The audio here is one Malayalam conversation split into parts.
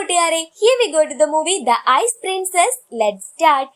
കൂട്ടുകാരെ, here we go to the movie The Ice Princess. Let's start.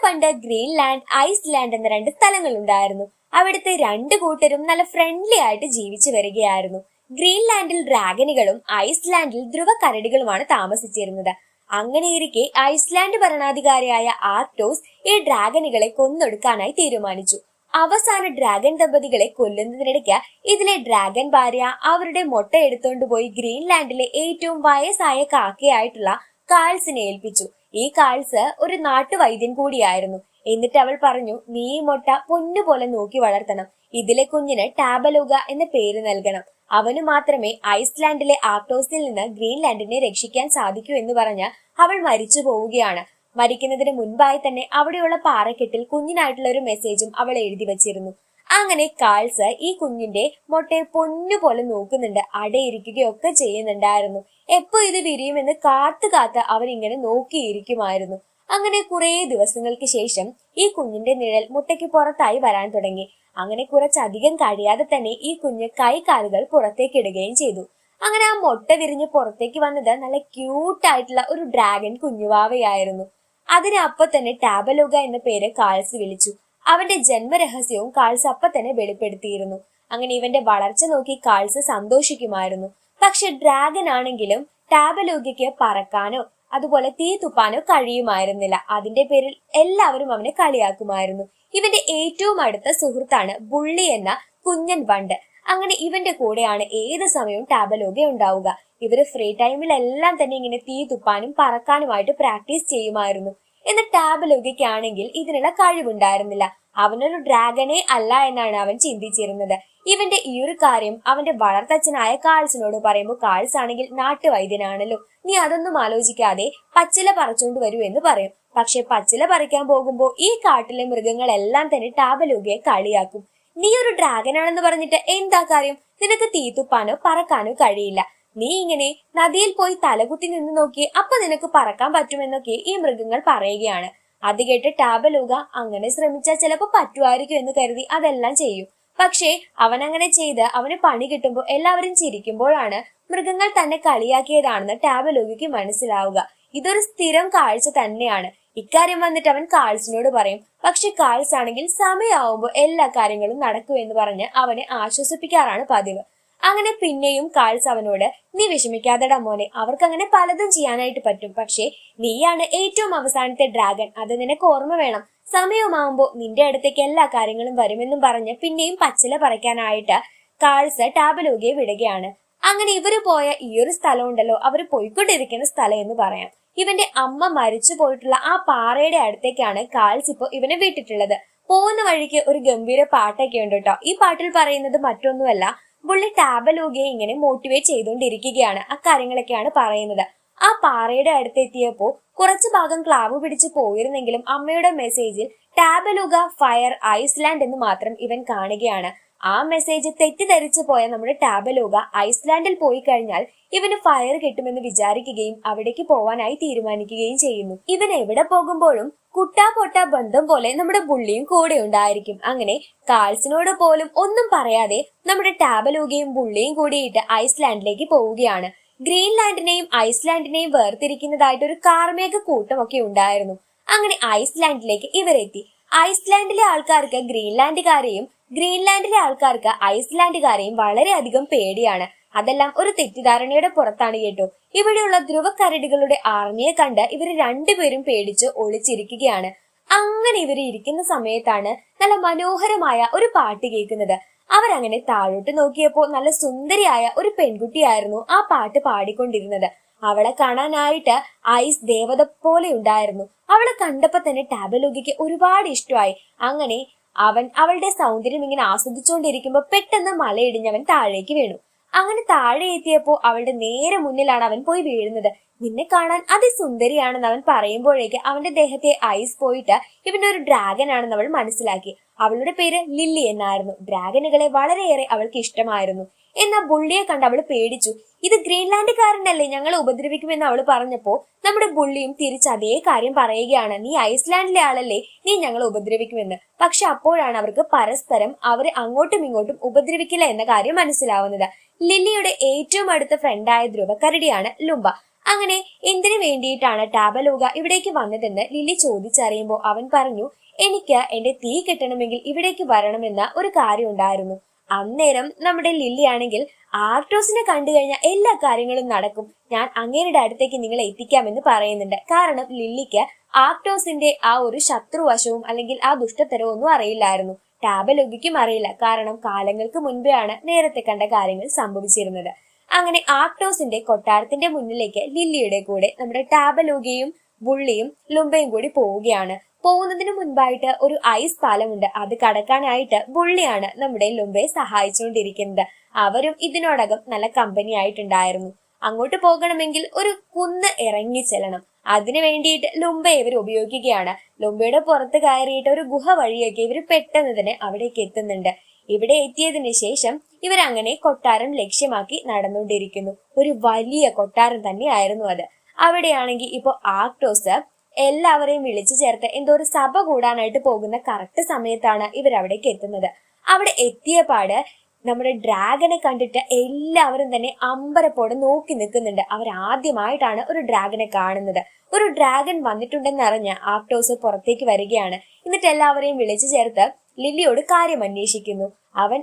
പണ്ട് ഗ്രീൻലാൻഡ്, ഐസ്ലാൻഡ് എന്ന രണ്ട് സ്ഥലങ്ങൾ ഉണ്ടായിരുന്നു. അവിടുത്തെ രണ്ടു കൂട്ടരും നല്ല ഫ്രണ്ട്ലി ആയിട്ട് ജീവിച്ചു വരികയായിരുന്നു. ഗ്രീൻലാൻഡിൽ ഡ്രാഗനുകളും ഐസ്ലാൻഡിൽ ധ്രുവക്കരടികളുമാണ് താമസിച്ചിരുന്നത്. അങ്ങനെയിരിക്കെ ഐസ്ലാൻഡ് ഭരണാധികാരിയായ ആർട്ടോസ് ഈ ഡ്രാഗനുകളെ കൊന്നൊടുക്കാനായി തീരുമാനിച്ചു. അവസാന ഡ്രാഗൺ ദമ്പതികളെ കൊല്ലുന്നതിനിടയ്ക്ക് ഇതിലെ ഡ്രാഗൺ ഭാര്യ അവരുടെ മുട്ട എടുത്തോണ്ടുപോയി ഗ്രീൻലാൻഡിലെ ഏറ്റവും വയസ്സായ കാക്കയായിട്ടുള്ള കാൾസിനെ ഏൽപ്പിച്ചു. ഈ കാൾസ് ഒരു നാട്ടുവൈദ്യൻ കൂടിയായിരുന്നു. എന്നിട്ട് അവൾ പറഞ്ഞു, നീ ഈ മുട്ട പൊന്നുപോലെ നോക്കി വളർത്തണം. ഇതിലെ കുഞ്ഞിന് ടാബലോഗ എന്ന പേര് നൽകണം. അവന് മാത്രമേ ഐസ്ലാൻഡിലെ ആർട്ടോസിൽ നിന്ന് ഗ്രീൻലാൻഡിനെ രക്ഷിക്കാൻ സാധിക്കൂ എന്ന് പറഞ്ഞ് അവൾ മരിച്ചു പോവുകയാണ്. മരിക്കുന്നതിന് മുൻപായി തന്നെ അവിടെയുള്ള പാറക്കെട്ടിൽ കുഞ്ഞിനായിട്ടുള്ള ഒരു മെസ്സേജും അവൾ എഴുതി വച്ചിരുന്നു. അങ്ങനെ കാൾസ് ഈ കുഞ്ഞിന്റെ മുട്ടയെ പൊന്നുപോലെ നോക്കുന്നുണ്ട്, അടയിരിക്കുകയൊക്കെ ചെയ്യുന്നുണ്ടായിരുന്നു. എപ്പോ ഇത് വിരിയുമെന്ന് കാത്ത് അവൻ ഇങ്ങനെ നോക്കിയിരിക്കുമായിരുന്നു. അങ്ങനെ കുറെ ദിവസങ്ങൾക്ക് ശേഷം ഈ കുഞ്ഞിന്റെ നിഴൽ മുട്ടയ്ക്ക് പുറത്തായി വരാൻ തുടങ്ങി. അങ്ങനെ കുറച്ചധികം കഴിയാതെ തന്നെ ഈ കുഞ്ഞ് കൈകാലുകൾ പുറത്തേക്കിടുകയും ചെയ്തു. അങ്ങനെ ആ മുട്ട വിരിഞ്ഞ് പുറത്തേക്ക് വന്നത് നല്ല ക്യൂട്ടായിട്ടുള്ള ഒരു ഡ്രാഗൺ കുഞ്ഞുവാവയായിരുന്നു. അതിനപ്പൊ തന്നെ ടാബലോഗ എന്ന പേര് കാൾസ് വിളിച്ചു. അവന്റെ ജന്മരഹസ്യവും കാൾസ് അപ്പൊ തന്നെ വെളിപ്പെടുത്തിയിരുന്നു. അങ്ങനെ ഇവന്റെ വളർച്ച നോക്കി കാൾസ് സന്തോഷിക്കുമായിരുന്നു. പക്ഷെ ഡ്രാഗൻ ആണെങ്കിലും ടാബലോഗയ്ക്ക് പറക്കാനോ അതുപോലെ തീ തുപ്പാനോ കഴിയുമായിരുന്നില്ല. അതിന്റെ പേരിൽ എല്ലാവരും അവനെ കളിയാക്കുമായിരുന്നു. ഇവന്റെ ഏറ്റവും അടുത്ത സുഹൃത്താണ് ബുള്ളി എന്ന കുഞ്ഞൻ വണ്ട്. അങ്ങനെ ഇവന്റെ കൂടെയാണ് ഏത് സമയവും ടാബലോഗ ഉണ്ടാവുക. ഇവര് ഫ്രീ ടൈമിലെല്ലാം തന്നെ ഇങ്ങനെ തീ തുപ്പാനും പറക്കാനുമായിട്ട് പ്രാക്ടീസ് ചെയ്യുമായിരുന്നു. എന്നാൽ ടാബലോഗയ്ക്കാണെങ്കിൽ ഇതിനുള്ള കഴിവുണ്ടായിരുന്നില്ല. അവനൊരു ഡ്രാഗനെ അല്ല എന്നാണ് അവൻ ചിന്തിച്ചിരുന്നത്. ഇവന്റെ ഈ ഒരു കാര്യം അവന്റെ വളർത്തച്ഛനായ കാൾസിനോട് പറയുമ്പോൾ കാൾസ് ആണെങ്കിൽ നാട്ടുവൈദ്യനാണല്ലോ, നീ അതൊന്നും ആലോചിക്കാതെ പച്ചില പറിച്ചോണ്ട് വരൂ എന്ന് പറയും. പക്ഷെ പച്ചില പറിക്കാൻ പോകുമ്പോൾ ഈ കാട്ടിലെ മൃഗങ്ങളെല്ലാം തന്നെ ടാബലോഗയെ കളിയാക്കും. നീ ഒരു ഡ്രാഗനാണെന്ന് പറഞ്ഞിട്ട് എന്താ കാര്യം? നിനക്ക് തീത്തുപ്പാനോ പറക്കാനോ കഴിയില്ല. നീ ഇങ്ങനെ നദിയിൽ പോയി തലകുത്തി നിന്ന് നോക്കി, അപ്പൊ നിനക്ക് പറക്കാൻ പറ്റുമെന്നൊക്കെ ഈ മൃഗങ്ങൾ പറയുകയാണ്. അത് കേട്ട് ടാബലോഗ അങ്ങനെ ശ്രമിച്ചാൽ ചിലപ്പോ പറ്റുമായിരിക്കും എന്ന് കരുതി അതെല്ലാം ചെയ്യും. പക്ഷേ അവൻ അങ്ങനെ ചെയ്ത് അവന് പണി കിട്ടുമ്പോൾ എല്ലാവരും ചിരിക്കുമ്പോഴാണ് മൃഗങ്ങൾ തന്നെ കളിയാക്കിയതാണെന്ന് ടാബലോഗയ്ക്ക് മനസ്സിലാവുക. ഇതൊരു സ്ഥിരം കാഴ്ച തന്നെയാണ്. ഇക്കാര്യം വന്നിട്ട് അവൻ കാൾസിനോട് പറയും. പക്ഷെ കാൾസ് ആണെങ്കിൽ സമയമാവുമ്പോൾ എല്ലാ കാര്യങ്ങളും നടക്കൂ എന്ന് പറഞ്ഞ് അവനെ ആശ്വസിപ്പിക്കാറാണ് പതിവ്. അങ്ങനെ പിന്നെയും കാൾസ് അവനോട്, നീ വിഷമിക്കാതെടാ മോനെ, അവർക്ക് അങ്ങനെ പലതും ചെയ്യാനായിട്ട് പറ്റും. പക്ഷെ നീയാണ് ഏറ്റവും അവസാനത്തെ ഡ്രാഗൺ, അത് നിനക്ക് ഓർമ്മ വേണം. സമയമാവുമ്പോ നിന്റെ അടുത്തേക്ക് എല്ലാ കാര്യങ്ങളും വരുമെന്നും പറഞ്ഞ് പിന്നെയും പച്ചില പറിക്കാനായിട്ട് കാൾസ് ടാബലോഗയെ വിടുകയാണ്. അങ്ങനെ ഇവര് പോയ ഈ ഒരു സ്ഥലം ഉണ്ടല്ലോ, അവര് പോയിക്കൊണ്ടിരിക്കുന്ന സ്ഥലം എന്ന് പറയാം. ഇവന്റെ അമ്മ മരിച്ചു പോയിട്ടുള്ള ആ പാറയുടെ അടുത്തേക്കാണ് കാൾസ് ഇപ്പൊ ഇവനെ വിട്ടിട്ടുള്ളത്. പോകുന്ന വഴിക്ക് ഒരു ഗംഭീര പാട്ടൊക്കെ ഉണ്ട് കേട്ടോ. ഈ പാട്ടിൽ പറയുന്നത് മറ്റൊന്നുമല്ല, പുള്ളി ടാബലോഗയെ ഇങ്ങനെ മോട്ടിവേറ്റ് ചെയ്തുകൊണ്ടിരിക്കുകയാണ്. അക്കാര്യങ്ങളൊക്കെയാണ് പറയുന്നത്. ആ പാറയുടെ അടുത്തെത്തിയപ്പോ കുറച്ചു ഭാഗം ക്ലാവ് പിടിച്ച് പോയിരുന്നെങ്കിലും അമ്മയുടെ മെസ്സേജിൽ ടാബലോഗ ഫയർ ഐസ്ലാൻഡ് എന്ന് മാത്രം ഇവൻ കാണുകയാണ്. ആ മെസ്സേജ് തെറ്റിദ്ധരിച്ചു പോയ നമ്മുടെ ടാബലോഗ ഐസ്ലാൻഡിൽ പോയി കഴിഞ്ഞാൽ ഇവന് ഫയർ കിട്ടുമെന്ന് വിചാരിക്കുകയും അവിടേക്ക് പോവാനായി തീരുമാനിക്കുകയും ചെയ്യുന്നു. ഇവൻ എവിടെ പോകുമ്പോഴും കുട്ടാ പൊട്ടാ ബന്ധം പോലെ നമ്മുടെ ബുള്ളിയും കൂടെ ഉണ്ടായിരിക്കും. അങ്ങനെ കാൾസിനോട് പോലും ഒന്നും പറയാതെ നമ്മുടെ ടാബലോഗയും ബുള്ളിയും കൂടിയിട്ട് ഐസ്ലാൻഡിലേക്ക് പോവുകയാണ്. ഗ്രീൻലാൻഡിനെയും ഐസ്ലാൻഡിനെയും വേർതിരിക്കുന്നതായിട്ട് ഒരു കാർമേഘ കൂട്ടമൊക്കെ ഉണ്ടായിരുന്നു. അങ്ങനെ ഐസ്ലാൻഡിലേക്ക് ഇവരെത്തി. ഐസ്ലാൻഡിലെ ആൾക്കാർക്ക് ഗ്രീൻലാൻഡുകാരെയും ഗ്രീൻലാൻഡിലെ ആൾക്കാർക്ക് ഐസ്ലാൻഡുകാരെയും വളരെയധികം പേടിയാണ്. അതെല്ലാം ഒരു തെറ്റിദ്ധാരണയുടെ പുറത്താണ് കേട്ടോ. ഇവിടെയുള്ള ധ്രുവക്കരടികളുടെ ആർമിയെ കണ്ട് ഇവര് രണ്ടുപേരും പേടിച്ച് ഒളിച്ചിരിക്കുകയാണ്. അങ്ങനെ ഇവര് ഇരിക്കുന്ന സമയത്താണ് നല്ല മനോഹരമായ ഒരു പാട്ട് കേൾക്കുന്നത്. അവരങ്ങനെ താഴോട്ട് നോക്കിയപ്പോ നല്ല സുന്ദരിയായ ഒരു പെൺകുട്ടിയായിരുന്നു ആ പാട്ട് പാടിക്കൊണ്ടിരുന്നത്. അവളെ കാണാനായിട്ട് ഐസ് ദേവത പോലെ ഉണ്ടായിരുന്നു. അവളെ കണ്ടപ്പോ തന്നെ ടാബലോഗയ്ക്ക് ഒരുപാട് ഇഷ്ടമായി. അങ്ങനെ അവൻ അവളുടെ സൗന്ദര്യം ഇങ്ങനെ ആസ്വദിച്ചുകൊണ്ടിരിക്കുമ്പോ പെട്ടെന്ന് മലയിടിഞ്ഞവൻ താഴേക്ക് വീണു. അങ്ങനെ താഴെ എത്തിയപ്പോ അവളുടെ നേരെ മുന്നിലാണ് അവൻ പോയി വീഴുന്നത്. നിന്നെ കാണാൻ അതിസുന്ദരിയാണെന്ന് അവൻ പറയുമ്പോഴേക്ക് അവന്റെ ദേഹത്തെ ഐസ് പോയിട്ട് ഇവനൊരു ഡ്രാഗൻ ആണെന്ന് അവൾ മനസ്സിലാക്കി. അവളുടെ പേര് ലില്ലി എന്നായിരുന്നു. ഡ്രാഗനുകളെ വളരെയേറെ അവൾക്ക് ഇഷ്ടമായിരുന്നു. എന്നാൽ ബുള്ളിയെ കണ്ട് അവൾ പേടിച്ചു. ഇത് ഗ്രീൻലാൻഡുകാരനല്ലേ, ഞങ്ങളെ ഉപദ്രവിക്കുമെന്ന് അവൾ പറഞ്ഞപ്പോ നമ്മുടെ ബുള്ളിയും തിരിച്ച് അതേ കാര്യം പറയുകയാണ്, നീ ഐസ്ലാൻഡിലെ ആളല്ലേ, നീ ഞങ്ങളെ ഉപദ്രവിക്കുമെന്ന്. പക്ഷെ അപ്പോഴാണ് അവർക്ക് പരസ്പരം അവരെ അങ്ങോട്ടും ഇങ്ങോട്ടും ഉപദ്രവിക്കില്ല എന്ന കാര്യം മനസ്സിലാവുന്നത്. ലില്ലിയുടെ ഏറ്റവും അടുത്ത ഫ്രണ്ടായ ധ്രുവക്കരടിയാണ് ലുംബ. അങ്ങനെ എന്തിനു വേണ്ടിയിട്ടാണ് ടാബലൂഗ ഇവിടേക്ക് വന്നതെന്ന് ലില്ലി ചോദിച്ചറിയുമ്പോൾ അവൻ പറഞ്ഞു, എനിക്ക് എന്റെ തീ കിട്ടണമെങ്കിൽ ഇവിടേക്ക് വരണമെന്ന ഒരു കാര്യം ഉണ്ടായിരുന്നു. അന്നേരം നമ്മുടെ ലില്ലി ആണെങ്കിൽ ആർട്ടോസിനെ കണ്ടു കഴിഞ്ഞാൽ എല്ലാ കാര്യങ്ങളും നടക്കും, ഞാൻ അങ്ങേരുടെ അടുത്തേക്ക് നിങ്ങളെ എത്തിക്കാമെന്ന് പറയുന്നുണ്ട്. കാരണം ലില്ലിക്ക് ആർട്ടോസിന്റെ ആ ഒരു ശത്രുവശവും അല്ലെങ്കിൽ ആ ദുഷ്ടത്തരവും ഒന്നും അറിയില്ലായിരുന്നു. ടാബലൂഗയ്ക്കും അറിയില്ല, കാരണം കാലങ്ങൾക്ക് മുൻപേ ആണ് നേരത്തെ കണ്ട കാര്യങ്ങൾ സംഭവിച്ചിരുന്നത്. അങ്ങനെ ആർട്ടോസിന്റെ കൊട്ടാരത്തിന്റെ മുന്നിലേക്ക് ലില്ലിയുടെ കൂടെ നമ്മുടെ ടാബലൂഗയും ബുള്ളിയും ലുംബയും കൂടി പോവുകയാണ്. പോകുന്നതിന് മുൻപായിട്ട് ഒരു ഐസ് പാലമുണ്ട്, അത് കടക്കാനായിട്ട് ബുള്ളിയാണ് നമ്മുടെ ലുംബയെ സഹായിച്ചുകൊണ്ടിരിക്കുന്നത്. അവരും ഇതിനോടകം നല്ല കമ്പനി ആയിട്ടുണ്ടായിരുന്നു. അങ്ങോട്ട് പോകണമെങ്കിൽ ഒരു കുന്ന് ഇറങ്ങി ചെല്ലണം. അതിനു വേണ്ടിയിട്ട് ലുംബയെ ഇവർ ഉപയോഗിക്കുകയാണ്. ലുംബയുടെ പുറത്ത് കയറിയിട്ട് ഒരു ഗുഹ വഴിയൊക്കെ ഇവർ പെട്ടെന്ന് തന്നെ അവിടേക്ക് എത്തുന്നുണ്ട്. ഇവിടെ എത്തിയതിനു ശേഷം ഇവരങ്ങനെ കൊട്ടാരം ലക്ഷ്യമാക്കി നടന്നുകൊണ്ടിരിക്കുന്നു. ഒരു വലിയ കൊട്ടാരം തന്നെയായിരുന്നു അത്. അവിടെയാണെങ്കിൽ ഇപ്പൊ ആർട്ടോസ് എല്ലാവരെയും വിളിച്ചു ചേർത്ത് എന്തോ ഒരു സഭ കൂടാനായിട്ട് പോകുന്ന കറക്റ്റ് സമയത്താണ് ഇവരവിടേക്ക് എത്തുന്നത്. അവിടെ എത്തിയ പാട് നമ്മുടെ ഡ്രാഗനെ കണ്ടിട്ട് എല്ലാവരും തന്നെ അമ്പരപ്പോടെ നോക്കി നിൽക്കുന്നുണ്ട്. അവരാദ്യമായിട്ടാണ് ഒരു ഡ്രാഗനെ കാണുന്നത്. ഒരു ഡ്രാഗൺ വന്നിട്ടുണ്ടെന്നറിഞ്ഞ ആർട്ടോസ് പുറത്തേക്ക് വരികയാണ്. എന്നിട്ട് എല്ലാവരെയും വിളിച്ചു ചേർത്ത് ലില്ലിയോട് കാര്യം അന്വേഷിക്കുന്നു.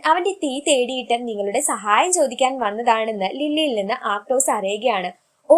അവന്റെ തീ തേടിയിട്ട് നിങ്ങളുടെ സഹായം ചോദിക്കാൻ വന്നതാണെന്ന് ലില്ലിയിൽ നിന്ന് ആർട്ടോസ് അറിയുകയാണ്. ഓ,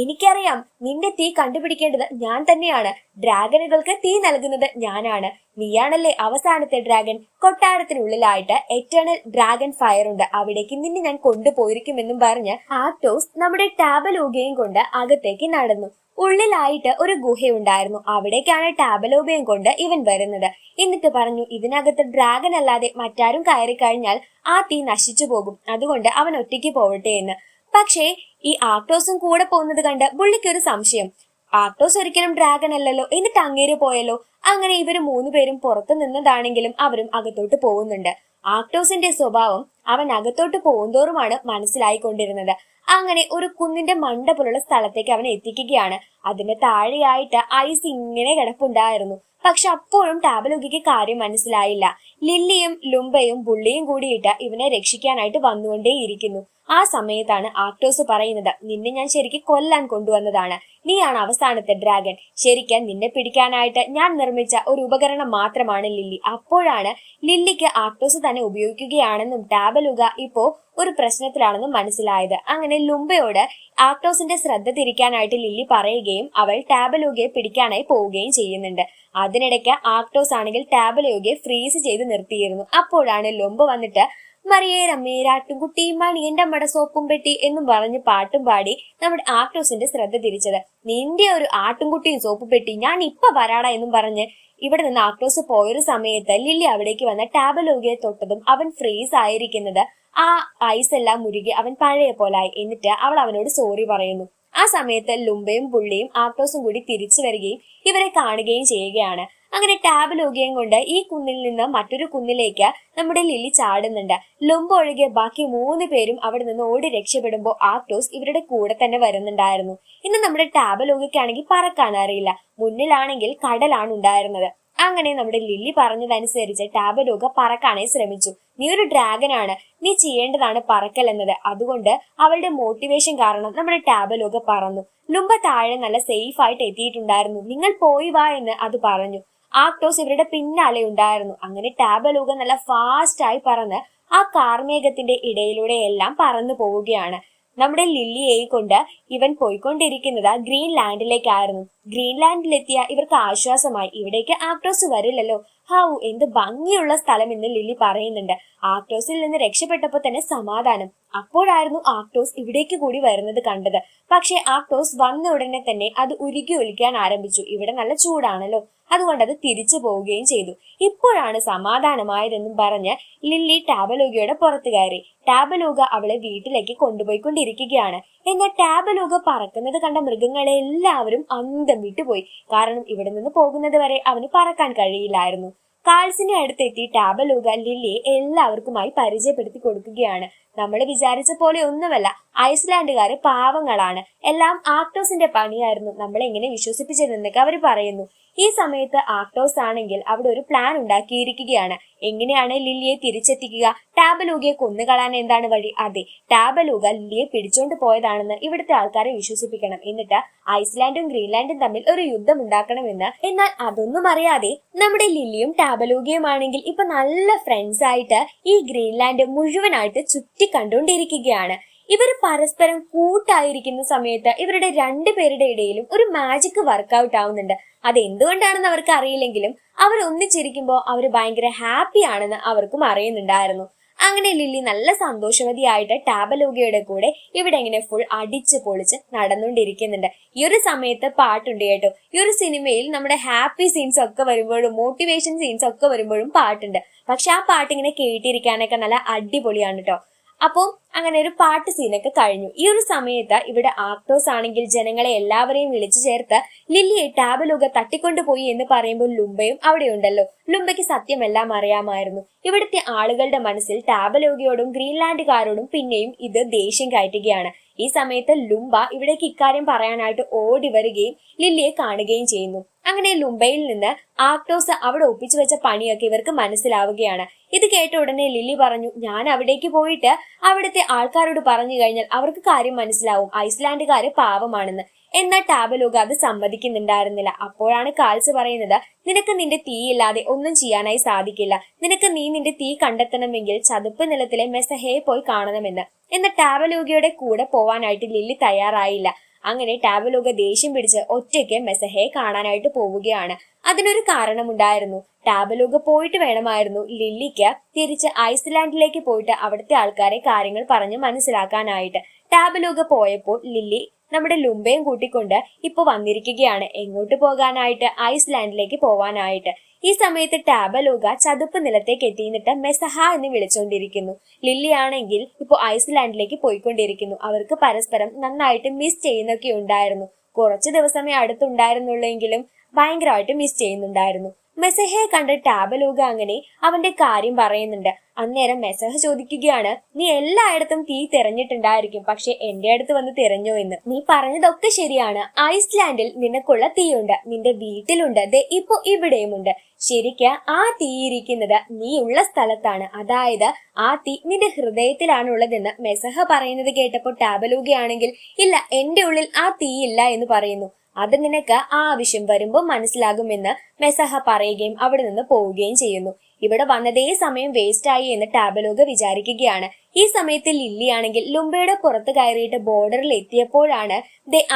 എനിക്കറിയാം, നിന്റെ തീ കണ്ടുപിടിക്കേണ്ടത് ഞാൻ തന്നെയാണ്. ഡ്രാഗനുകൾക്ക് തീ നൽകുന്നത് ഞാനാണ്. നീയാണല്ലേ അവസാനത്തെ ഡ്രാഗൻ. കൊട്ടാരത്തിനുള്ളിലായിട്ട് എറ്റേണൽ ഡ്രാഗൺ ഫയർ ഉണ്ട്, അവിടേക്ക് നിന്നെ ഞാൻ കൊണ്ടുപോയിരിക്കുമെന്നും പറഞ്ഞ് ആർട്ടോസ് നമ്മുടെ ടാബലൂഗയും കൊണ്ട് അകത്തേക്ക് നടന്നു. ഉള്ളിലായിട്ട് ഒരു ഗുഹയുണ്ടായിരുന്നു, അവിടേക്കാണ് ടാബലൂഗയും കൊണ്ട് ഇവൻ വരുന്നത്. എന്നിട്ട് പറഞ്ഞു, ഇതിനകത്ത് ഡ്രാഗൻ അല്ലാതെ മറ്റാരും കയറി കഴിഞ്ഞാൽ ആ തീ നശിച്ചു പോകും, അതുകൊണ്ട് അവൻ ഒറ്റയ്ക്ക് പോവട്ടെ എന്ന്. പക്ഷേ ഈ ആർട്ടോസും കൂടെ പോകുന്നത് കണ്ട് ബുള്ളിക്കൊരു സംശയം. ആർട്ടോസ് ഒരിക്കലും ഡ്രാഗൺ അല്ലല്ലോ, എന്നിട്ട് അങ്ങേര് പോയല്ലോ. അങ്ങനെ ഇവര് 3 പേരും പുറത്തു നിന്നതാണെങ്കിലും അവരും അകത്തോട്ട് പോകുന്നുണ്ട്. ആർട്ടോസിന്റെ സ്വഭാവം അവൻ അകത്തോട്ട് പോകുന്തോറുമാണ് മനസ്സിലായിക്കൊണ്ടിരുന്നത്. അങ്ങനെ ഒരു കുന്നിന്റെ മണ്ട പോലുള്ള സ്ഥലത്തേക്ക് അവൻ എത്തിക്കുകയാണ്. അതിന്റെ താഴെയായിട്ട് ഐസ് ഇങ്ങനെ കിടപ്പുണ്ടായിരുന്നു. പക്ഷെ അപ്പോഴും ടാബലൂഗയ്ക്ക് കാര്യം മനസ്സിലായില്ല. ലില്ലിയും ലുംബയും ബുള്ളിയും കൂടിയിട്ട് ഇവനെ രക്ഷിക്കാനായിട്ട് വന്നുകൊണ്ടേയിരിക്കുന്നു. ആ സമയത്താണ് ആർട്ടോസ് പറയുന്നത്, നിന്നെ ഞാൻ ശരിക്കും കൊല്ലാൻ കൊണ്ടുവന്നതാണ്. നീയാണ് അവസാനത്തെ ഡ്രാഗൻ. ശരിക്കും നിന്നെ പിടിക്കാനായിട്ട് ഞാൻ നിർമ്മിച്ച ഒരു ഉപകരണം മാത്രമാണ് ലില്ലി. അപ്പോഴാണ് ലില്ലിക്ക് ആർട്ടോസ് തന്നെ ഉപയോഗിക്കുകയാണെന്നും ടാബലൂഗ ഇപ്പോ ഒരു പ്രശ്നത്തിലാണെന്നും മനസ്സിലായത്. അങ്ങനെ ലുംബയോട് ആർട്ടോസിന്റെ ശ്രദ്ധ തിരിക്കാനായിട്ട് ലില്ലി പറയുകയും അവൾ ടാബലൂഗയെ പിടിക്കാനായി പോവുകയും ചെയ്യുന്നുണ്ട്. അതിനിടയ്ക്ക് ആർട്ടോസ് ആണെങ്കിൽ ടാബലൂഗയെ ഫ്രീസ് ചെയ്ത് നിർത്തിയിരുന്നു. അപ്പോഴാണ് ലുംബ വന്നിട്ട് മറിയേ രമ്മേരാട്ടുംകുട്ടി മണിയന്റെ അമ്മട സോപ്പും പെട്ടി എന്നും പറഞ്ഞ് പാട്ടും പാടി നമ്മുടെ ആർട്ടോസിന്റെ ശ്രദ്ധ തിരിച്ചത്. നിന്റെ ഒരു ആട്ടുംകുട്ടിയും സോപ്പും പെട്ടി, ഞാൻ ഇപ്പൊ വരാടാ എന്നും പറഞ്ഞ് ഇവിടെ നിന്ന് ആർട്ടോസ് പോയൊരു സമയത്ത് ലില്ലി അവിടേക്ക് വന്ന ടാബലൂഗയെ തൊട്ടതും അവൻ ഫ്രീസ് ആയിരിക്കുന്നത് ആ ഐസ് എല്ലാം മുരുകി അവൻ പഴയ പോലായി. എന്നിട്ട് അവൾ അവനോട് സോറി പറയുന്നു. ആ സമയത്ത് ലുംബയും ബുള്ളിയും ആർട്ടോസും കൂടി തിരിച്ചു വരികയും ഇവരെ കാണുകയും ചെയ്യുകയാണ്. അങ്ങനെ ടാബലൂഗയും കൊണ്ട് ഈ കുന്നിൽ നിന്ന് മറ്റൊരു കുന്നിലേക്ക് നമ്മുടെ ലില്ലി ചാടുന്നുണ്ട്. ലുംബ ഒഴികെ ബാക്കി 3 പേരും അവിടെ നിന്ന് ഓടി രക്ഷപ്പെടുമ്പോൾ ആർട്ടോസ് ഇവരുടെ കൂടെ തന്നെ വരുന്നുണ്ടായിരുന്നു. ഇന്ന് നമ്മുടെ ടാബലൂഗയ്ക്കാണെങ്കിൽ പറക്കാൻ അറിയില്ല, മുന്നിലാണെങ്കിൽ കടലാണ് ഉണ്ടായിരുന്നത്. അങ്ങനെ നമ്മുടെ ലില്ലി പറഞ്ഞതനുസരിച്ച് ടാബലൂഗ പറക്കാനായി ശ്രമിച്ചു. നീ ഒരു ഡ്രാഗനാണ്, നീ ചെയ്യേണ്ടതാണ് പറക്കൽ എന്നത്. അതുകൊണ്ട് അവളുടെ മോട്ടിവേഷൻ കാരണം നമ്മുടെ ടാബലൂഗ പറന്നു. ലുംബ താഴെ നല്ല സേഫ് ആയിട്ട് എത്തിയിട്ടുണ്ടായിരുന്നു. നിങ്ങൾ പോയി വാ എന്ന് അത് പറഞ്ഞു. ആർട്ടോസ് ഇവരുടെ പിന്നാലെ ഉണ്ടായിരുന്നു. അങ്ങനെ ടാബലൂഗ നല്ല ഫാസ്റ്റ് ആയി പറന്ന് ആ കാർമേഘത്തിന്റെ ഇടയിലൂടെ എല്ലാം പറന്നു പോവുകയാണ്. നമ്മുടെ ലില്ലിയെ കൊണ്ട് ഇവൻ പോയിക്കൊണ്ടിരിക്കുന്നത് ഗ്രീൻലാൻഡിലേക്കായിരുന്നു. ഗ്രീൻലാൻഡിലെത്തിയ ഇവർക്ക് ആശ്വാസമായി. ഇവിടേക്ക് ആർട്ടോസ് വരില്ലല്ലോ. ഹാവു, എന്ത് ഭംഗിയുള്ള സ്ഥലം എന്ന് ലില്ലി പറയുന്നുണ്ട്. ആർട്ടോസിൽ നിന്ന് രക്ഷപ്പെട്ടപ്പോൾ തന്നെ സമാധാനം. അപ്പോഴായിരുന്നു ആർട്ടോസ് ഇവിടേക്ക് കൂടി വരുന്നത് കണ്ടത്. പക്ഷെ ആർട്ടോസ് വന്ന ഉടനെ തന്നെ അത് ഉരുകി ഒലിക്കാൻ ആരംഭിച്ചു. ഇവിടെ നല്ല ചൂടാണല്ലോ, അതുകൊണ്ട് അത് തിരിച്ചു പോവുകയും ചെയ്തു. ഇപ്പോഴാണ് സമാധാനമായതെന്നും പറഞ്ഞ് ലില്ലി ടാബലൂഗയുടെ പുറത്തു കയറി. ടാബലൂഗ അവളെ വീട്ടിലേക്ക് കൊണ്ടുപോയിക്കൊണ്ടിരിക്കുകയാണ്. എന്നാൽ ടാബലൂഗ പറക്കുന്നത് കണ്ട മൃഗങ്ങളെല്ലാവരും അന്തം വിട്ടുപോയി. കാരണം ഇവിടെ നിന്ന് പോകുന്നത് വരെ അവന് പറക്കാൻ കഴിയില്ലായിരുന്നു. കാൾസിന്റെ അടുത്തെത്തി ടാബലൂഗ ലില്ലിയെ എല്ലാവർക്കുമായി പരിചയപ്പെടുത്തി കൊടുക്കുകയാണ്. നമ്മൾ വിചാരിച്ച പോലെ ഒന്നുമല്ല, ഐസ്ലാൻഡുകാര് പാവങ്ങളാണ്, എല്ലാം ആക്ടോസിന്റെ പണിയായിരുന്നു, നമ്മൾ എങ്ങനെ വിശ്വസിപ്പിച്ചതെന്നൊക്കെ അവർ പറയുന്നു. ഈ സമയത്ത് ആക്ടോസ് ആണെങ്കിൽ അവിടെ ഒരു പ്ലാൻ ഉണ്ടാക്കിയിരിക്കുകയാണ്. എങ്ങനെയാണ് ലില്ലിയെ തിരിച്ചെത്തിക്കുക? ടാബലൂഗയെ കൊന്നുകളാൻ എന്താണ് വഴി? അതെ, ടാബലൂഗ ലില്ലിയെ പിടിച്ചോണ്ട് പോയതാണെന്ന് ഇവിടുത്തെ ആൾക്കാരെ വിശ്വസിപ്പിക്കണം. എന്നിട്ട് ഐസ്ലാൻഡും ഗ്രീൻലാൻഡും തമ്മിൽ ഒരു യുദ്ധം ഉണ്ടാക്കണമെന്ന്. എന്നാൽ അതൊന്നും അറിയാതെ നമ്മുടെ ലില്ലിയും ടാബലൂഗയും ആണെങ്കിൽ ഇപ്പൊ നല്ല ഫ്രണ്ട്സ് ആയിട്ട് ഈ ഗ്രീൻലാൻഡ് മുഴുവനായിട്ട് ചുറ്റി കണ്ടുകൊണ്ടിരിക്കുകയാണ്. ഇവർ പരസ്പരം കൂട്ടായിരിക്കുന്ന സമയത്ത് ഇവരുടെ രണ്ടുപേരുടെ ഇടയിലും ഒരു മാജിക് വർക്ക്ഔട്ട് ആവുന്നുണ്ട്. അതെന്തുകൊണ്ടാണെന്ന് അവർക്ക് അറിയില്ലെങ്കിലും അവർ ഒന്നിച്ചിരിക്കുമ്പോൾ അവർ ഭയങ്കര ഹാപ്പി ആണെന്ന് അവർക്കും അറിയുന്നുണ്ടായിരുന്നു. അങ്ങനെ ലില്ലി നല്ല സന്തോഷവതിയായിട്ട് ടാബലൂഗയുടെ കൂടെ ഇവിടെ ഇങ്ങനെ ഫുൾ അടിച്ച് പൊളിച്ച് നടന്നുകൊണ്ടിരിക്കുന്നുണ്ട്. ഈ ഒരു സമയത്ത് പാട്ടുണ്ട് കേട്ടോ. ഈ ഒരു സിനിമയിൽ നമ്മുടെ ഹാപ്പി സീൻസ് ഒക്കെ വരുമ്പോഴും മോട്ടിവേഷൻ സീൻസ് ഒക്കെ വരുമ്പോഴും പാട്ടുണ്ട്. പക്ഷെ ആ പാട്ട് ഇങ്ങനെ കേട്ടിരിക്കാനൊക്കെ നല്ല അടിപൊളിയാണ് കേട്ടോ. അപ്പോൾ അങ്ങനെ ഒരു പാട്ട് സീനൊക്കെ കഴിഞ്ഞു. ഈ ഒരു സമയത്ത് ഇവിടെ ആക്ടോസ് ആണെങ്കിൽ ജനങ്ങളെ എല്ലാവരെയും വിളിച്ചു ചേർത്ത് ലില്ലിയെ ടാബലൂഗ തട്ടിക്കൊണ്ടുപോയി എന്ന് പറയുമ്പോൾ ലുംബയും അവിടെ ഉണ്ടല്ലോ. ലുംബയ്ക്ക് സത്യമെല്ലാം അറിയാമായിരുന്നു. ഇവിടുത്തെ ആളുകളുടെ മനസ്സിൽ ടാബലൂഗയോടും ഗ്രീൻലാൻഡുകാരോടും പിന്നെയും ഇത് ദേഷ്യം കയറ്റുകയാണ്. ഈ സമയത്ത് ലുംബ ഇവിടേക്ക് ഇക്കാര്യം പറയാനായിട്ട് ഓടി വരികയും ലില്ലിയെ കാണുകയും ചെയ്യുന്നു. അങ്ങനെ ലുംബയിൽ നിന്ന് ആക്ടോസ് അവിടെ ഒപ്പിച്ചു വെച്ച പണിയൊക്കെ ഇവർക്ക് മനസ്സിലാവുകയാണ്. ഇത് കേട്ട ഉടനെ ലില്ലി പറഞ്ഞു, ഞാൻ അവിടേക്ക് പോയിട്ട് അവിടുത്തെ ആൾക്കാരോട് പറഞ്ഞു കഴിഞ്ഞാൽ അവർക്ക് കാര്യം മനസ്സിലാവും, ഐസ്ലാൻഡുകാര് പാവമാണെന്ന്. എന്നാൽ ടാബലൂഗ അത് സമ്മതിക്കുന്നുണ്ടായിരുന്നില്ല. അപ്പോഴാണ് കാൽസ് പറയുന്നത്, നിനക്ക് നിന്റെ തീ ഇല്ലാതെ ഒന്നും ചെയ്യാനായി സാധിക്കില്ല. നിനക്ക് നിന്റെ തീ കണ്ടെത്തണമെങ്കിൽ ചതുപ്പ് നിലത്തിലെ മെസഹയെ പോയി കാണണമെന്ന്. എന്നാൽ ടാബലൂഗയുടെ കൂടെ പോവാനായിട്ട് ലില്ലി തയ്യാറായില്ല. അങ്ങനെ ടാബലൂഗ ദേഷ്യം പിടിച്ച് ഒറ്റയ്ക്ക് മെസഹയെ കാണാനായിട്ട് പോവുകയാണ്. അതിനൊരു കാരണമുണ്ടായിരുന്നു. ടാബലൂഗ പോയിട്ട് വേണമായിരുന്നു ലില്ലിക്ക് തിരിച്ച് ഐസ്ലാൻഡിലേക്ക് പോയിട്ട് അവിടുത്തെ ആൾക്കാരെ കാര്യങ്ങൾ പറഞ്ഞ് മനസ്സിലാക്കാനായിട്ട്. ടാബലൂഗ പോയപ്പോൾ ലില്ലി നമ്മുടെ ലുംബയും കൂട്ടിക്കൊണ്ട് ഇപ്പൊ വന്നിരിക്കുകയാണ്. എങ്ങോട്ട് പോകാനായിട്ട്? ഐസ്ലാൻഡിലേക്ക് പോവാനായിട്ട്. ഈ സമയത്ത് ടാബലൂഗ ചതുപ്പ് നിലത്തേക്ക് എത്തിയിട്ട് മെസഹ എന്ന് വിളിച്ചുകൊണ്ടിരിക്കുന്നു. ലില്ലി ആണെങ്കിൽ ഇപ്പൊ ഐസ്ലാൻഡിലേക്ക് പോയിക്കൊണ്ടിരിക്കുന്നു. അവർക്ക് പരസ്പരം നന്നായിട്ട് മിസ് ചെയ്യുന്നൊക്കെ ഉണ്ടായിരുന്നു. കുറച്ചു ദിവസമേ അടുത്തുണ്ടായിരുന്നുള്ളെങ്കിലും ഭയങ്കരമായിട്ട് മിസ് ചെയ്യുന്നുണ്ടായിരുന്നു. മെസഹയെ കണ്ട് ടാബലൂഗ അങ്ങനെ അവന്റെ കാര്യം പറയുന്നുണ്ട്. അന്നേരം മെസഹ ചോദിക്കുകയാണ്, നീ എല്ലായിടത്തും തീ തിരഞ്ഞിട്ടുണ്ടായിരിക്കും, പക്ഷെ എന്റെ അടുത്ത് വന്ന് തിരഞ്ഞോ എന്ന്. നീ പറഞ്ഞതൊക്കെ ശരിയാണ്. ഐസ്ലാൻഡിൽ നിനക്കുള്ള തീയുണ്ട്, നിന്റെ വീട്ടിലുണ്ട്, ദേ ഇപ്പൊ ഇവിടെയുമുണ്ട്. ശരിക്ക് ആ തീ ഇരിക്കുന്നത് നീ ഉള്ള സ്ഥലത്താണ്, അതായത് ആ തീ നിന്റെ ഹൃദയത്തിലാണുള്ളതെന്ന് മെസഹ പറയുന്നത് കേട്ടപ്പോൾ ടാബലൂഗയാണെങ്കിൽ ഇല്ല, എന്റെ ഉള്ളിൽ ആ തീ ഇല്ല എന്ന് പറയുന്നു. അത് നിനക്ക് ആവശ്യം വരുമ്പോൾ മനസ്സിലാകുമെന്ന് മെസഹ പറയുകയും അവിടെ നിന്ന് പോവുകയും ചെയ്യുന്നു. ഇവിടെ വന്നതേ സമയം വേസ്റ്റ് ആയി എന്ന് ടാബലൂഗ വിചാരിക്കുകയാണ്. ഈ സമയത്ത് ലില്ലി ആണെങ്കിൽ ലുംബയുടെ പുറത്ത് കയറിയിട്ട് ബോർഡറിൽ എത്തിയപ്പോഴാണ്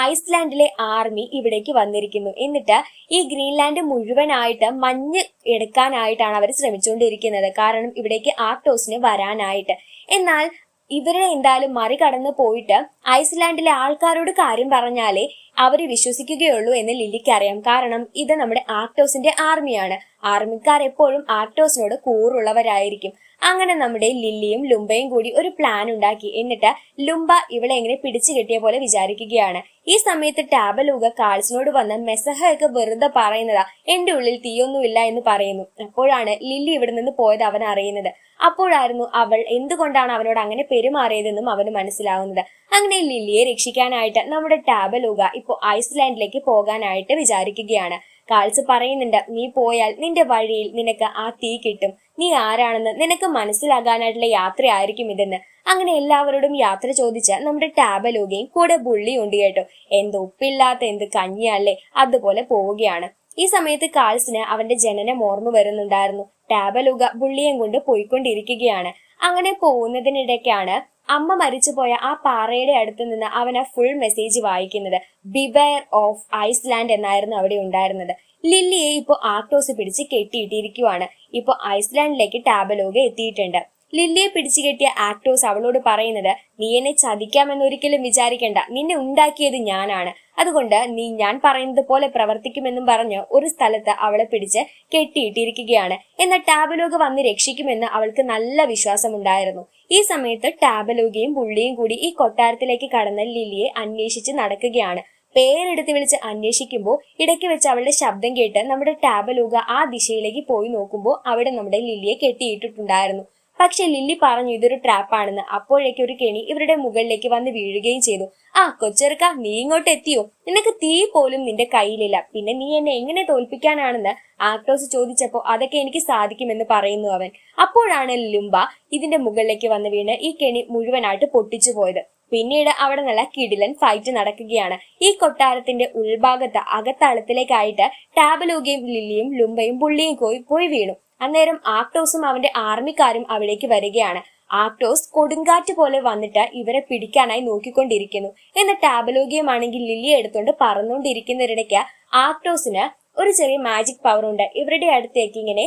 ഐസ്ലാൻഡിലെ ആർമി ഇവിടേക്ക് വന്നിരിക്കുന്നു. എന്നിട്ട് ഈ ഗ്രീൻലാൻഡ് മുഴുവനായിട്ട് മഞ്ഞ് എടുക്കാനായിട്ടാണ് അവർ ശ്രമിച്ചുകൊണ്ടിരിക്കുന്നത്. കാരണം ഇവിടേക്ക് ആക്ടോസിന് വരാനായിട്ട്. എന്നാൽ ഇവരെ എന്തായാലും മറികടന്ന് പോയിട്ട് ഐസ്ലാൻഡിലെ ആൾക്കാരോട് കാര്യം പറഞ്ഞാലേ അവര് വിശ്വസിക്കുകയുള്ളൂ എന്ന് ലില്ലിക്ക് അറിയാം. കാരണം ഇത് നമ്മുടെ ആക്ടോസിന്റെ ആർമിയാണ്. ആർമിക്കാർ എപ്പോഴും ആക്ടോസിനോട് കൂറുള്ളവരായിരിക്കും. അങ്ങനെ നമ്മുടെ ലില്ലിയും ലുംബയും കൂടി ഒരു പ്ലാൻ ഉണ്ടാക്കി. എന്നിട്ട് ലുംബ ഇവളെ എങ്ങനെ പിടിച്ചു കെട്ടിയ പോലെ വിചാരിക്കുകയാണ്. ഈ സമയത്ത് ടാബലൂഗ കാൾസിനോട് വന്ന് മെസഹയൊക്കെ വെറുതെ പറയുന്നതാ, എന്റെ ഉള്ളിൽ തീയൊന്നുമില്ല എന്ന് പറയുന്നു. അപ്പോഴാണ് ലില്ലി ഇവിടെ നിന്ന് പോയത് അവൻ അറിയുന്നത്. അപ്പോഴായിരുന്നു അവൾ എന്തുകൊണ്ടാണ് അവനോട് അങ്ങനെ പെരുമാറിയതെന്നും അവന് മനസ്സിലാവുന്നത്. അങ്ങനെ ലില്ലിയെ രക്ഷിക്കാനായിട്ട് നമ്മുടെ ടാബലൂഗ ഇപ്പൊ ഐസ്ലാൻഡിലേക്ക് പോകാനായിട്ട് വിചാരിക്കുകയാണ്. കാൾസ് പറയുന്നുണ്ട്, നീ പോയാൽ നിന്റെ വഴിയിൽ നിനക്ക് ആ തീ കിട്ടും, നീ ആരാണെന്ന് നിനക്ക് മനസ്സിലാകാനായിട്ടുള്ള യാത്രയായിരിക്കും ഇതെന്ന്. അങ്ങനെ എല്ലാവരോടും യാത്ര ചോദിച്ച് നമ്മുടെ ടാബലൂഗയും കൂടെ ബുള്ളിയും ഉണ്ട് കേട്ടോ. എന്ത് ഉപ്പില്ലാത്ത എന്ത് കഞ്ഞിയല്ലേ, അതുപോലെ പോവുകയാണ്. ഈ സമയത്ത് കാൾസിന് അവന്റെ ജനനം ഓർമ്മ വരുന്നുണ്ടായിരുന്നു. ടാബലൂഗ ബുള്ളിയും കൊണ്ട് പോയിക്കൊണ്ടിരിക്കുകയാണ്. അങ്ങനെ പോകുന്നതിനിടയ്ക്കാണ് അമ്മ മരിച്ചുപോയ ആ പാറയുടെ അടുത്ത് നിന്ന് അവൻ ആ ഫുൾ മെസ്സേജ് വായിക്കുന്നത്. ബിവെയർ ഓഫ് ഐസ്ലാൻഡ് എന്നായിരുന്നു അവിടെ ഉണ്ടായിരുന്നത്. ലില്ലിയെ ഇപ്പൊ ആക്ടോസ് പിടിച്ച് കെട്ടിയിട്ടിരിക്കുവാണ്. ഇപ്പൊ ഐസ്ലാൻഡിലേക്ക് ടാബലൂഗ എത്തിയിട്ടുണ്ട്. ലില്ലിയെ പിടിച്ചു കെട്ടിയ ആക്ടോസ് അവളോട് പറയുന്നത്, നീ എന്നെ ചതിക്കാമെന്ന് ഒരിക്കലും വിചാരിക്കണ്ട, നിന്നെ ഉണ്ടാക്കിയത് ഞാനാണ്, അതുകൊണ്ട് നീ ഞാൻ പറയുന്നത് പോലെ പ്രവർത്തിക്കുമെന്നും പറഞ്ഞ് ഒരു സ്ഥലത്ത് അവളെ പിടിച്ച് കെട്ടിയിട്ടിരിക്കുകയാണ്. എന്നാൽ ടാബലൂഗ വന്ന് രക്ഷിക്കുമെന്ന് അവൾക്ക് നല്ല വിശ്വാസമുണ്ടായിരുന്നു. ഈ സമയത്ത് ടാബലൂഗയും ബുള്ളിയും കൂടി ഈ കൊട്ടാരത്തിലേക്ക് കടന്ന് ലില്ലിയെ അന്വേഷിച്ച് നടക്കുകയാണ്. പേരെടുത്ത് വിളിച്ച് അന്വേഷിക്കുമ്പോൾ ഇടയ്ക്ക് വെച്ച് അവളുടെ ശബ്ദം കേട്ട് നമ്മുടെ ടാബലൂഗ ആ ദിശയിലേക്ക് പോയി നോക്കുമ്പോൾ അവിടെ നമ്മുടെ ലില്ലിയെ കെട്ടിയിട്ടിട്ടുണ്ടായിരുന്നു. പക്ഷെ ലില്ലി പറഞ്ഞു ഇതൊരു ട്രാപ്പാണെന്ന്. അപ്പോഴേക്കും ഒരു കെണി ഇവരുടെ മുകളിലേക്ക് വന്ന് വീഴുകയും ചെയ്തു. ആ കൊച്ചെറുക്ക, നീ ഇങ്ങോട്ട് എത്തിയോ? നിനക്ക് തീ പോലും നിന്റെ കയ്യിലില്ല, പിന്നെ നീ എന്നെ എങ്ങനെ തോൽപ്പിക്കാനാണെന്ന് ആക്ടോസ് ചോദിച്ചപ്പോ അതൊക്കെ എനിക്ക് സാധിക്കുമെന്ന് പറയുന്നു അവൻ. അപ്പോഴാണ് ലുംബ ഇതിന്റെ മുകളിലേക്ക് വന്ന് വീണ് ഈ കെണി മുഴുവനായിട്ട് പൊട്ടിച്ചു പോയത്. പിന്നീട് അവിടെ നല്ല കിടിലൻ ഫൈറ്റ് നടക്കുകയാണ്. ഈ കൊട്ടാരത്തിന്റെ ഉൾഭാഗത്ത് അകത്തളത്തിലേക്കായിട്ട് ടാബലൂഗയും ലില്ലിയും ലുംബയും പുള്ളിയും പോയി വീണു. അന്നേരം ആക്ടോസും അവന്റെ ആർമിക്കാരും അവിടേക്ക് വരികയാണ്. ആക്ടോസ് കൊടുങ്കാറ്റ് പോലെ വന്നിട്ട് ഇവരെ പിടിക്കാനായി നോക്കിക്കൊണ്ടിരിക്കുന്നു. എന്നാൽ ടാബലോഗിയമാണെങ്കിൽ ലില്ലിയെ എടുത്തോണ്ട് പറന്നുകൊണ്ടിരിക്കുന്നതിനിടയ്ക്ക് ആക്ടോസിന് ഒരു ചെറിയ മാജിക് പവർ ഉണ്ട്. ഇവരുടെ അടുത്തേക്ക് ഇങ്ങനെ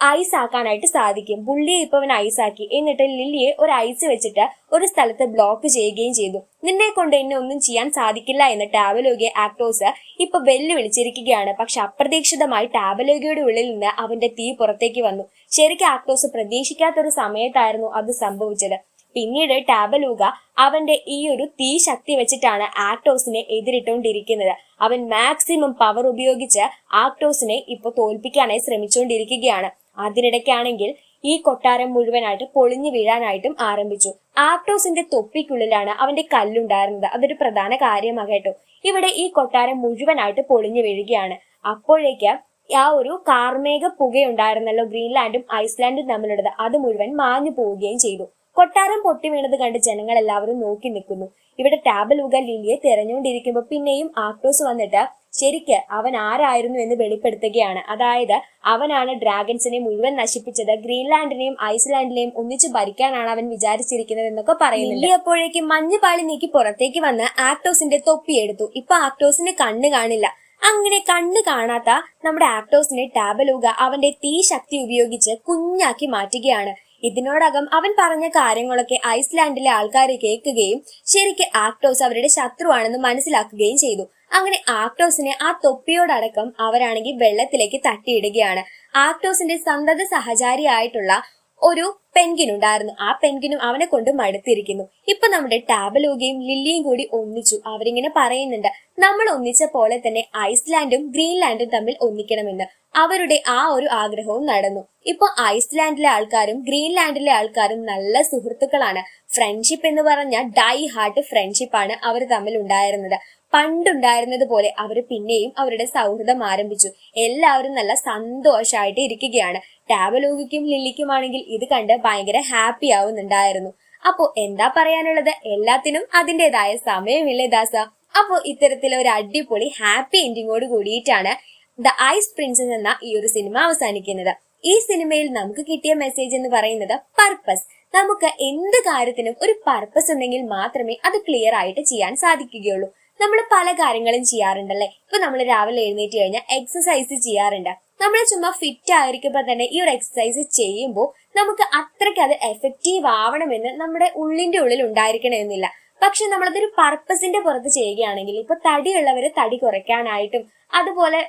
ഐസ് ആക്കാനായിട്ട് സാധിക്കും. പുള്ളിയെ ഇപ്പൊ അവൻ ഐസ് ആക്കി. എന്നിട്ട് ലില്ലിയെ ഒരു ഐസ് വെച്ചിട്ട് ഒരു സ്ഥലത്ത് ബ്ലോക്ക് ചെയ്യുകയും ചെയ്തു. നിന്നെ കൊണ്ട് എന്നെ ഒന്നും ചെയ്യാൻ സാധിക്കില്ല എന്ന് ടാബലോഗിയെ ആക്ടോസ് ഇപ്പൊ വെല്ലുവിളിച്ചിരിക്കുകയാണ്. പക്ഷെ അപ്രതീക്ഷിതമായി ടാബലോഗിയുടെ ഉള്ളിൽ നിന്ന് അവന്റെ തീ പുറത്തേക്ക് വന്നു. ശരിക്കും ആക്ടോസ് പ്രതീക്ഷിക്കാത്തൊരു സമയത്തായിരുന്നു അത് സംഭവിച്ചത്. പിന്നീട് ടാബലൂഗ അവന്റെ ഈ ഒരു തീ ശക്തി വെച്ചിട്ടാണ് ആക്ടോസിനെ എതിരിട്ടുകൊണ്ടിരിക്കുന്നത്. അവൻ മാക്സിമം പവർ ഉപയോഗിച്ച് ആക്ടോസിനെ ഇപ്പൊ തോൽപ്പിക്കാനായി ശ്രമിച്ചുകൊണ്ടിരിക്കുകയാണ്. അതിനിടയ്ക്കാണെങ്കിൽ ഈ കൊട്ടാരം മുഴുവനായിട്ട് പൊളിഞ്ഞു വീഴാനായിട്ടും ആരംഭിച്ചു. ആക്ടോസിന്റെ തൊപ്പിക്കുള്ളിലാണ് അവന്റെ കല്ലുണ്ടായിരുന്നത്. അതൊരു പ്രധാന കാര്യമാകട്ടോ. ഇവിടെ ഈ കൊട്ടാരം മുഴുവനായിട്ട് പൊളിഞ്ഞു വീഴുകയാണ്. അപ്പോഴേക്ക് ആ ഒരു കാർമേഘ പുകയുണ്ടായിരുന്നല്ലോ ഗ്രീൻലാൻഡും ഐസ്ലാൻഡും തമ്മിലുള്ളത്, അത് മുഴുവൻ മാഞ്ഞു പോവുകയും ചെയ്തു. കൊട്ടാരം പൊട്ടി വീണത് കണ്ട് ജനങ്ങൾ എല്ലാവരും നോക്കി നിൽക്കുന്നു. ഇവിടെ ടാബലൂഗ ലില്ലിയെ തിരഞ്ഞുകൊണ്ടിരിക്കുമ്പോൾ പിന്നെയും ആക്ടോസ് വന്നിട്ട് ശരിക്ക് അവൻ ആരായിരുന്നു എന്ന് വെളിപ്പെടുത്തുകയാണ്. അതായത് അവനാണ് ഡ്രാഗൺസിനെ മുഴുവൻ നശിപ്പിച്ചത്, ഗ്രീൻലാൻഡിനെയും ഐസ്ലാൻഡിനെയും ഒന്നിച്ചു ഭരിക്കാനാണ് അവൻ വിചാരിച്ചിരിക്കുന്നത് എന്നൊക്കെ പറയുന്നു. ലില്ലി അപ്പോഴേക്കും മഞ്ഞുപാളി നീക്കി പുറത്തേക്ക് വന്ന് ആക്ടോസിന്റെ തൊപ്പിയെടുത്തു. ഇപ്പൊ ആക്ടോസിന് കണ്ണ് കാണില്ല. അങ്ങനെ കണ്ണ് കാണാത്ത നമ്മുടെ ആക്ടോസിനെ ടാബലൂഗ അവന്റെ തീ ശക്തി ഉപയോഗിച്ച് കുഞ്ഞാക്കി മാറ്റുകയാണ്. ഇതിനോടകം അവൻ പറഞ്ഞ കാര്യങ്ങളൊക്കെ ഐസ്ലാൻഡിലെ ആൾക്കാർ കേൾക്കുകയും ശരിക്ക് ആക്ടോസ് അവരുടെ ശത്രുവാണെന്ന് മനസ്സിലാക്കുകയും ചെയ്തു. അങ്ങനെ ആക്ടോസിനെ ആ തൊപ്പിയോടടക്കം അവരാണെങ്കിൽ വെള്ളത്തിലേക്ക് തട്ടിയിടുകയാണ്. ആക്ടോസിന്റെ സന്തത സഹചാരിയായിട്ടുള്ള ഒരു പെൻഗിൻ ഉണ്ടായിരുന്നു. ആ പെൻഗിനും അവനെ കൊണ്ട് മടുത്തിരിക്കുന്നു. ഇപ്പൊ നമ്മുടെ ടാബലൂഗയും ലില്ലിയും കൂടി ഒന്നിച്ചു. അവരിങ്ങനെ പറയുന്നുണ്ട്, നമ്മൾ ഒന്നിച്ച പോലെ തന്നെ ഐസ്ലാൻഡും ഗ്രീൻലാൻഡും തമ്മിൽ ഒന്നിക്കണമെന്ന്. അവരുടെ ആ ഒരു ആഗ്രഹവും നടന്നു. ഇപ്പൊ ഐസ്ലാൻഡിലെ ആൾക്കാരും ഗ്രീൻലാൻഡിലെ ആൾക്കാരും നല്ല സുഹൃത്തുക്കളാണ്. ഫ്രണ്ട്ഷിപ്പ് എന്ന് പറഞ്ഞ ഡൈ ഹാർട്ട് ഫ്രണ്ട്ഷിപ്പാണ് അവർ തമ്മിൽ ഉണ്ടായിരുന്നത്. പണ്ടുണ്ടായിരുന്നത് പോലെ അവർ പിന്നെയും അവരുടെ സൗഹൃദം ആരംഭിച്ചു. എല്ലാവരും നല്ല സന്തോഷമായിട്ട് ഇരിക്കുകയാണ്. ടാബലൂഗയ്ക്കും ലില്ലിക്കുമാണെങ്കിൽ ഇത് കണ്ട് ഭയങ്കര ഹാപ്പി ആവുന്നുണ്ടായിരുന്നു. അപ്പോ എന്താ പറയാനുള്ളത്, എല്ലാത്തിനും അതിൻ്റെതായ സമയമില്ലേ ദാസ. അപ്പോ ഇത്തരത്തിലെ ഒരു അടിപൊളി ഹാപ്പി എൻഡിങ്ങോട് കൂടിയിട്ടാണ് ദ ഐസ് പ്രിൻസസ് എന്ന ഈ ഒരു സിനിമ അവസാനിക്കുന്നത്. ഈ സിനിമയിൽ നമുക്ക് കിട്ടിയ മെസ്സേജ് എന്ന് പറയുന്നത് പർപ്പസ്. നമുക്ക് എന്ത് കാര്യത്തിനും ഒരു പർപ്പസ് ഉണ്ടെങ്കിൽ മാത്രമേ അത് ക്ലിയർ ആയിട്ട് ചെയ്യാൻ സാധിക്കുകയുള്ളൂ. നമ്മൾ പല കാര്യങ്ങളും ചെയ്യാറുണ്ടല്ലേ. ഇപ്പൊ നമ്മൾ രാവിലെ എഴുന്നേറ്റ് കഴിഞ്ഞാൽ എക്സസൈസ് ചെയ്യാറുണ്ട്. നമ്മൾ ചുമ്മാ ഫിറ്റ് ആയിരിക്കുമ്പോ തന്നെ ഈ ഒരു എക്സസൈസ് ചെയ്യുമ്പോൾ നമുക്ക് അത്രയ്ക്ക് അത് എഫക്റ്റീവ് ആവണമെന്ന് നമ്മുടെ ഉള്ളിന്റെ ഉള്ളിൽ ഉണ്ടായിരിക്കണമെന്നില്ല. പക്ഷെ നമ്മളതൊരു പർപ്പസിന്റെ പുറത്ത് ചെയ്യുകയാണെങ്കിൽ, ഇപ്പൊ തടിയുള്ളവര് തടി കുറയ്ക്കാനായിട്ടും അതുപോലെ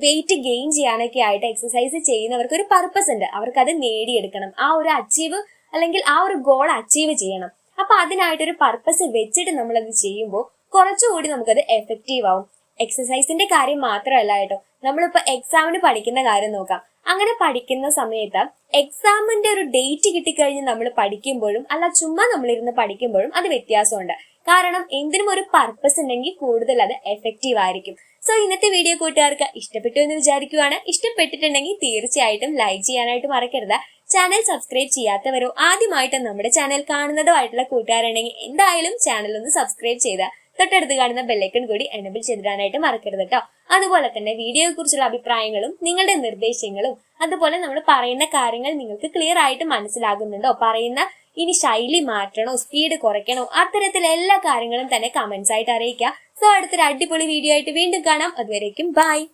വെയിറ്റ് ഗെയിൻ ചെയ്യാനൊക്കെ ആയിട്ട് എക്സസൈസ് ചെയ്യുന്നവർക്ക് ഒരു പർപ്പസ് ഉണ്ട്. അവർക്ക് അത് നേടിയെടുക്കണം, ആ ഒരു അച്ചീവ് അല്ലെങ്കിൽ ആ ഒരു ഗോൾ അച്ചീവ് ചെയ്യണം. അപ്പൊ അതിനായിട്ടൊരു പർപ്പസ് വെച്ചിട്ട് നമ്മളത് ചെയ്യുമ്പോൾ കുറച്ചുകൂടി നമുക്കത് എഫക്റ്റീവ് ആവും. എക്സസൈസിന്റെ കാര്യം മാത്രമല്ല കേട്ടോ, നമ്മളിപ്പോ എക്സാമിന് പഠിക്കുന്ന കാര്യം നോക്കാം. അങ്ങനെ പഠിക്കുന്ന സമയത്ത് എക്സാമിന്റെ ഒരു ഡേറ്റ് കിട്ടിക്കഴിഞ്ഞ് നമ്മൾ പഠിക്കുമ്പോഴും അല്ല ചുമ്മാ നമ്മളിരുന്ന് പഠിക്കുമ്പോഴും അത് വ്യത്യാസമുണ്ട്. കാരണം എന്തിനും ഒരു പർപ്പസ് ഉണ്ടെങ്കിൽ കൂടുതൽ അത് എഫക്റ്റീവ് ആയിരിക്കും. സോ ഇന്നത്തെ വീഡിയോ കൂട്ടുകാർക്ക് ഇഷ്ടപ്പെട്ടു എന്ന് വിചാരിക്കുവാണ്. ഇഷ്ടപ്പെട്ടിട്ടുണ്ടെങ്കിൽ തീർച്ചയായിട്ടും ലൈക്ക് ചെയ്യാനായിട്ട് മറക്കരുത്. ചാനൽ സബ്സ്ക്രൈബ് ചെയ്യാത്തവരോ ആദ്യമായിട്ട് നമ്മുടെ ചാനൽ കാണുന്നതോ ആയിട്ടുള്ള കൂട്ടുകാരുണ്ടെങ്കിൽ എന്തായാലും ചാനൽ ഒന്ന് സബ്സ്ക്രൈബ് ചെയ്ത് തൊട്ടടുത്ത് കാണുന്ന ബെല്ലൈക്കൺ കൂടി എനേബിൾ ചെയ്തിടാനായിട്ട് മറക്കരുത് കേട്ടോ. അതുപോലെ തന്നെ വീഡിയോയെ കുറിച്ചുള്ള അഭിപ്രായങ്ങളും നിങ്ങളുടെ നിർദ്ദേശങ്ങളും അതുപോലെ നമ്മൾ പറയുന്ന കാര്യങ്ങൾ നിങ്ങൾക്ക് ക്ലിയർ ആയിട്ട് മനസ്സിലാകുന്നുണ്ടോ, പറയുന്ന ഇനി ശൈലി മാറ്റണോ, സ്പീഡ് കുറയ്ക്കണോ, അത്തരത്തിൽ എല്ലാ കാര്യങ്ങളും തന്നെ കമന്റ്സ് ആയിട്ട് അറിയിക്കുക. സോ അടുത്തൊരു അടിപൊളി വീഡിയോ ആയിട്ട് വീണ്ടും കാണാം. അതുവരേക്കും ബൈ.